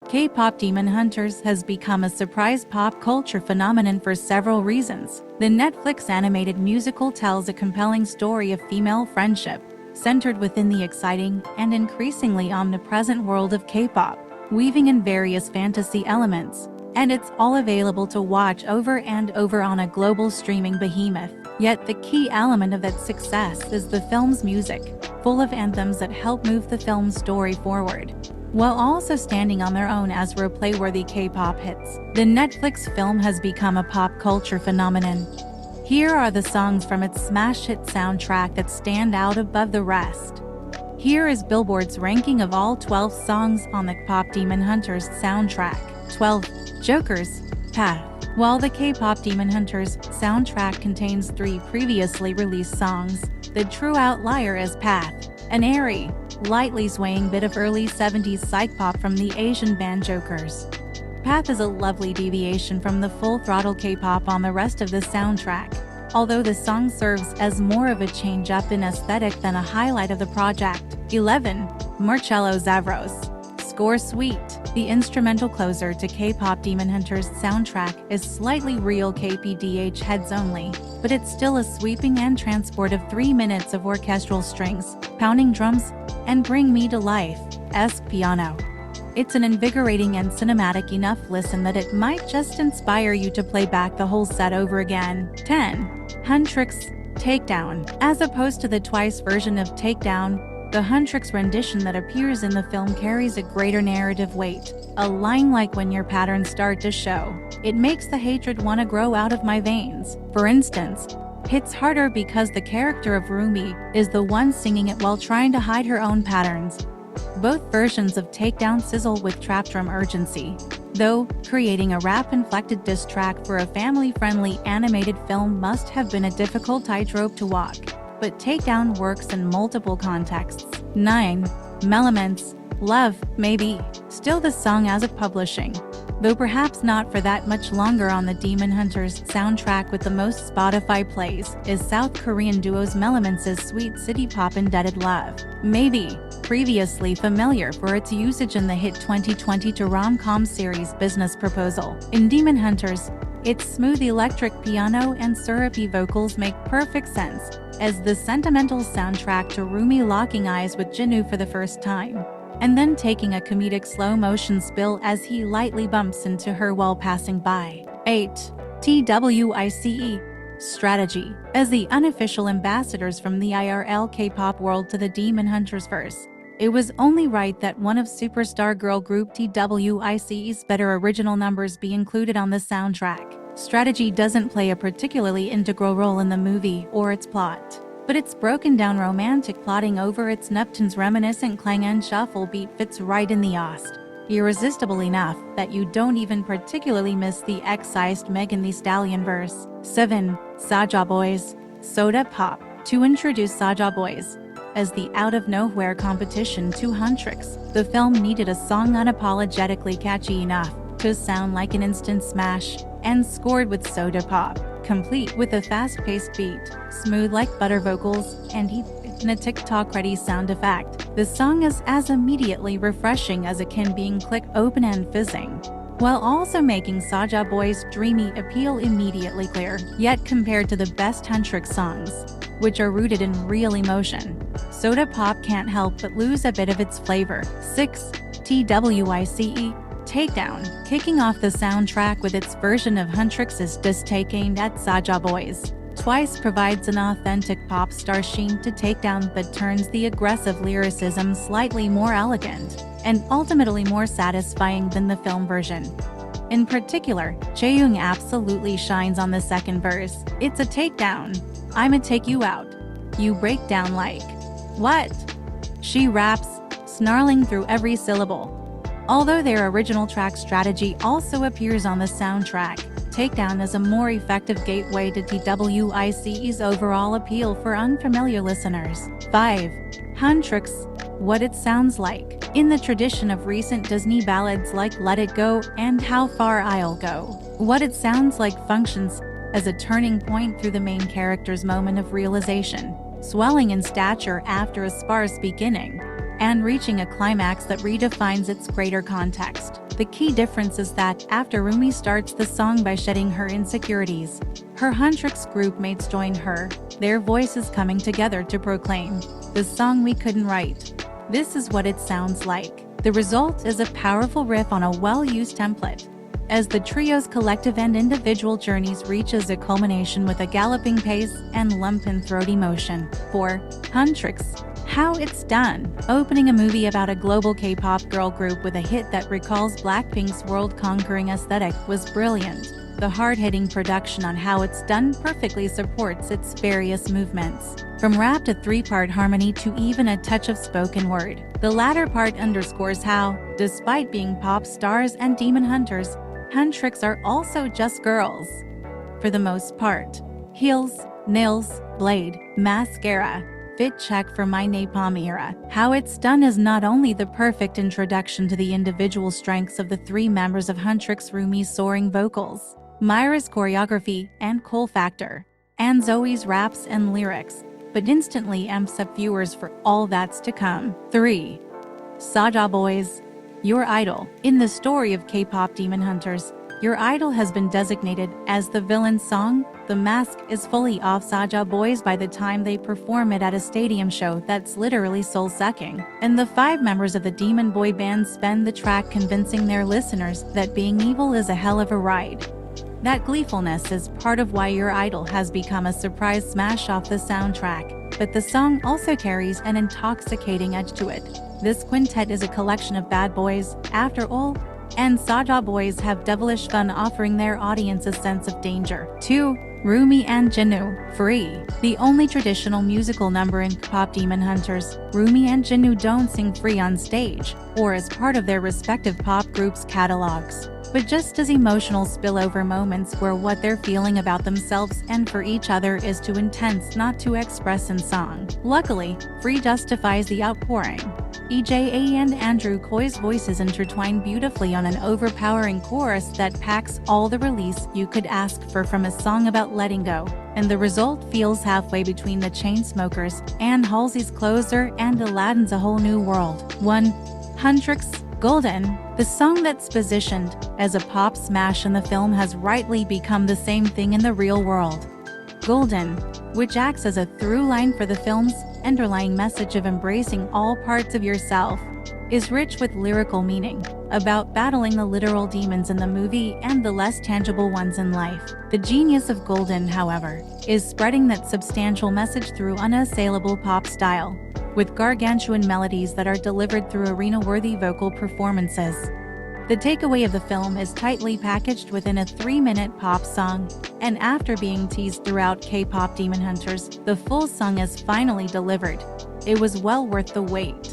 K-pop Demon Hunters has become a surprise pop culture phenomenon for several reasons. The Netflix animated musical tells a compelling story of female friendship, centered within the exciting and increasingly omnipresent world of K-pop, weaving in various fantasy elements. And it's all available to watch over and over on a global streaming behemoth. Yet the key element of its success is the film's music, full of anthems that help move the film's story forward, while also standing on their own as replay-worthy K-pop hits. The Netflix film has become a pop culture phenomenon. Here are the songs from its smash hit soundtrack that stand out above the rest. Here is Billboard's ranking of all 12 songs on the K-pop Demon Hunters soundtrack. 12. Joker's Path. While the K-pop Demon Hunters soundtrack contains 3 previously released songs, the true outlier is Path, an airy, lightly swaying bit of early 70s psych pop from the Asian band Jokers. Path is a lovely deviation from the full-throttle K-pop on the rest of the soundtrack, although the song serves as more of a change-up in aesthetic than a highlight of the project. 11. Marcello Zavros. Score Sweet. The instrumental closer to K-pop Demon Hunters soundtrack is slightly real KPDH heads only, but it's still a sweeping and transportive 3 minutes of orchestral strings, pounding drums, and bring me to life-esque piano. It's an invigorating and cinematic enough listen that it might just inspire you to play back the whole set over again. 10. Huntrix Takedown. As opposed to the Twice version of Takedown, the Huntrix rendition that appears in the film carries a greater narrative weight. A line like "when your patterns start to show, it makes the hatred wanna grow out of my veins," for instance, hits harder because the character of Rumi is the one singing it while trying to hide her own patterns. Both versions of Takedown sizzle with trap drum urgency, though creating a rap-inflected diss track for a family-friendly animated film must have been a difficult tightrope to walk. But Takedown works in multiple contexts. 9. Melomance Love, Maybe. Still the song as of publishing, though perhaps not for that much longer on the Demon Hunters soundtrack with the most Spotify plays, is South Korean duo's Melomance's sweet city pop indebted Love, Maybe, previously familiar for its usage in the hit 2020 to rom-com series Business Proposal. In Demon Hunters, its smooth electric piano and syrupy vocals make perfect sense as the sentimental soundtrack to Rumi locking eyes with Jinwoo for the first time, and then taking a comedic slow-motion spill as he lightly bumps into her while passing by. 8. TWICE Strategy. As the unofficial ambassadors from the IRL K-pop world to the Demon Hunters verse, it was only right that one of superstar girl group TWICE's better original numbers be included on the soundtrack. Strategy doesn't play a particularly integral role in the movie or its plot, but its broken down romantic plotting over its Neptune's reminiscent clang and shuffle beat fits right in the ost. Irresistible enough that you don't even particularly miss the excised Megan Thee Stallion verse. 7. Sajaboys Soda Pop. To introduce Sajaboys as the out-of-nowhere competition to Huntrix, the film needed a song unapologetically catchy enough to sound like an instant smash, and scored with soda pop, complete with a fast-paced beat, smooth like butter vocals, and in a TikTok-ready sound effect. The song is as immediately refreshing as it can, being click open and fizzing, while also making Sajaboys' dreamy appeal immediately clear. Yet compared to the best Huntrix songs, which are rooted in real emotion, soda pop can't help but lose a bit of its flavor. 6. TWICE Takedown. Kicking off the soundtrack with its version of Huntrix's diss take aimed at Sajaboys, Twice provides an authentic pop star sheen to Takedown that turns the aggressive lyricism slightly more elegant and ultimately more satisfying than the film version. In particular, Chaeyoung absolutely shines on the second verse. It's a takedown. I'ma take you out. You break down like, what? She raps, snarling through every syllable. Although their original track Strategy also appears on the soundtrack, Takedown is a more effective gateway to TWICE's overall appeal for unfamiliar listeners. 5. Huntrix What It Sounds Like. In the tradition of recent Disney ballads like Let It Go and How Far I'll Go, What It Sounds Like functions as a turning point through the main character's moment of realization, swelling in stature after a sparse beginning, and reaching a climax that redefines its greater context. The key difference is that, after Rumi starts the song by shedding her insecurities, her Huntrix group mates join her, their voices coming together to proclaim, "The song we couldn't write." This is what it sounds like. The result is a powerful riff on a well-used template, as the trio's collective and individual journeys reaches a culmination with a galloping pace and lumpen throaty motion. 4. Huntrix. How It's Done. Opening a movie about a global K-pop girl group with a hit that recalls Blackpink's world-conquering aesthetic was brilliant. The hard-hitting production on How It's Done perfectly supports its various movements, from rap to three-part harmony to even a touch of spoken word. The latter part underscores how, despite being pop stars and demon hunters, Huntrix are also just girls. For the most part. Heels, nails, blade, mascara, fit check for my napalm era. How It's Done is not only the perfect introduction to the individual strengths of the three members of Huntrix: Rumi's soaring vocals, Myra's choreography and cool factor, and Zoe's raps and lyrics, but instantly amps up viewers for all that's to come. 3. Sajaboys. Your idol. In the story of K-pop demon hunters, your idol has been designated as the villain's song. The mask is fully off Sajaboys by the time they perform it at a stadium show that's literally soul-sucking, and the 5 members of the demon boy band spend the track convincing their listeners that being evil is a hell of a ride. That gleefulness is part of why your idol has become a surprise smash off the soundtrack, but the song also carries an intoxicating edge to it. This quintet is a collection of bad boys, after all, and Sajaboys have devilish fun offering their audience a sense of danger. 2. Rumi and Jinwoo. Free. The only traditional musical number in K-pop demon hunters, Rumi and Jinwoo don't sing free on stage, or as part of their respective pop groups' catalogs, but just as emotional spillover moments where what they're feeling about themselves and for each other is too intense not to express in song. Luckily, Free justifies the outpouring. EJA and Andrew Koi's voices intertwine beautifully on an overpowering chorus that packs all the release you could ask for from a song about letting go, and the result feels halfway between the Chainsmokers and Halsey's Closer and Aladdin's A Whole New World. 1. Huntrix. Golden. The song that's positioned as a pop smash in the film has rightly become the same thing in the real world. Golden, which acts as a through line for the film's underlying message of embracing all parts of yourself, is rich with lyrical meaning, about battling the literal demons in the movie and the less tangible ones in life. The genius of Golden, however, is spreading that substantial message through unassailable pop style, with gargantuan melodies that are delivered through arena-worthy vocal performances. The takeaway of the film is tightly packaged within a 3-minute pop song, and after being teased throughout K-pop demon hunters, the full song is finally delivered. It was well worth the wait.